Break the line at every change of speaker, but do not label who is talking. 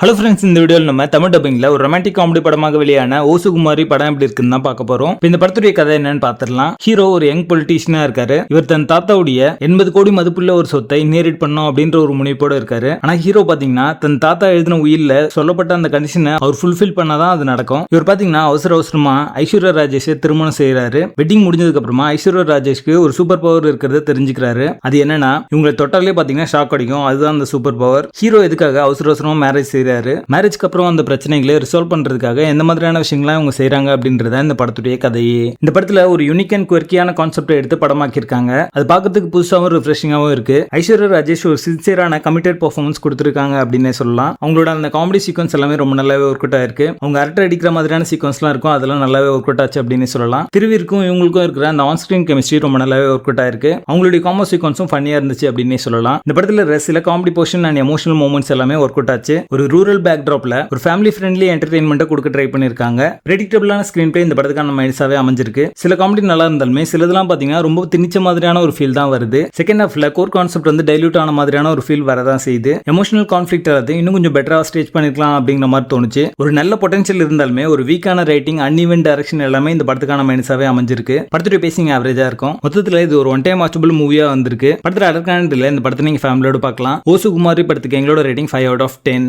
Hello friends, இந்த வீடியோவில் நம்ம தமிழ் டப்பிங்ல ஒரு ரொமான்டிக் காமெடி படமாக வெளியான ஓசுகுமாரி படம் எப்படி இருக்குன்னு தான் பார்க்க போறோம். இந்த படத்துடைய கதை என்னன்னு பார்த்துடலாம். ஹீரோ ஒரு யங் பொலிட்டீஷியனா இருக்காரு. இவர் தன் தாத்தாவுடைய 80 கோடி மதிப்புள்ள ஒரு சொத்தை இன்ஹெரிட் பண்ணோம் அப்படின்ற ஒரு முனைப்போட இருக்காரு. ஆனா ஹீரோ பாத்தீங்கன்னா தன் தாத்தா எழுதின உயில்ல சொல்லப்பட்ட அந்த கண்டிஷனை அவர் ஃபுல்ஃபில் பண்ணாதான் அது நடக்கும். இவர் பாத்தீங்கன்னா அவசரமா ஐஸ்வர்யா ராஜேஷை திருமணம் செய்யறாரு. வெட்டிங் முடிஞ்சதுக்கு அப்புறமா ஐஸ்வர்யா ராஜேஷ்க்கு ஒரு சூப்பர் பவர் இருக்கிறத தெரிஞ்சுக்கிறாரு. அது என்னன்னா இவங்களை தொட்டாலே பாத்தீங்கன்னா ஷாக் அடிக்கும். அதுதான் அந்த சூப்பர் பவர். ஹீரோ எதுக்காக அவசரமா மேரேஜ் மேரேஜ்க்கு அப்புறம் அந்த பிரச்சனைகளை ரிசால்வ் பண்றதுக்காக எந்த மாதிரியான விஷயங்கள்லாம் இவங்க செய்யறாங்க அப்படின்றத இந்த படத்துடைய கதையே. இந்த படத்துல ஒரு யூனிக் அண்ட் குவர்க்கியான கான்செப்டை எடுத்து படமாக்கி இருக்காங்க. அது பார்க்கறதுக்கு புதுசாகவும் ரிஃப்ரெஷிங்காகவும் இருக்கு. ஐஸ்வர்யா ராஜேஷ் ஒரு சின்சியரான கமிட்டட் பெர்ஃபார்மன்ஸ் கொடுத்திருக்காங்க அப்படின்னே சொல்லலாம். அவங்களோட அந்த காமெடி சீக்வன்ஸ் எல்லாமே ரொம்ப நல்லாவே ஒர்க் அவுட் ஆயிருக்கு. அவங்க அரட்டை அடிக்கிற மாதிரியான சீக்வன்ஸ்லாம் இருக்கும், அதெல்லாம் நல்லாவே ஒர்க் அவுட் ஆச்சு அப்படின்னு சொல்லலாம். திருவிற்கும் இவங்களுக்கும் இருக்கிற அந்த ஆன் ஸ்கிரீன் கெமிஸ்ட்ரி ரொம்ப நல்லாவே ஒர்க் அவுட் ஆயிருக்கு. அவங்களுடைய காம்போ சீக்வன்ஸும் ஃபன்னியா இருந்துச்சு அப்படின்னே சொல்லலாம். இந்த படத்துல சில comedy portion and emotional moments எல்லாமே ஒர்க் அவுட் ஆச்சு. ஒரு ரூரல் பேக்ட்ராப்ல ஒரு ஃபேமிலி ஃப்ரெண்ட்லி என்டர்டெயின்மெண்ட் கொடுக்க ட்ரை பண்ணிருக்காங்க. பிரெடிக்டபிளான ஸ்கிரீன் பிளே இந்த படத்துக்கான மைல்ஸாவே அமைஞ்சிருக்கு. சில காமெடி நல்லா இருந்தாலுமே சிலதெல்லாம் பாத்தீங்கன்னா ரொம்ப திணிச்ச மாதிரியான ஒரு ஃபீல் தான் வருது. செகண்ட் ஹாஃப்ல கோர் கான்செப்ட் வந்து டைல்யூட் ஆன மாதிரியான ஒரு ஃபீல் வரதான் செய்யுது. எமோஷனல் கான்ஃபிளிக்ட் எல்லாத்தையும் இன்னும் கொஞ்சம் பெட்டரா ஸ்டேஜ் பண்ணிருக்கலாம் அப்படிங்கிற மாதிரி தோணுச்சு. ஒரு நல்ல பொட்டன்ஷியல் இருந்தாலுமே ஒரு வீக்கான ரைட்டிங், அன்இவன் டைரக்ஷன் எல்லாமே இந்த படத்துக்கான மைல்ஸாவே அமைஞ்சிருக்கு. படத்துடைய பேசிங் ஆவரேஜா இருக்கும். மொத்தத்துல இது ஒரு ஒன் டைம் வாட்சபிள் மூவியா வந்திருக்கு. படத்துல அடர்கான இந்த படத்தை நீங்க ஃபேமிலியோட பார்க்கலாம். ஓசுகுமாரி படத்துக்கு எங்களோட ரேட்டிங் 5 out of 10.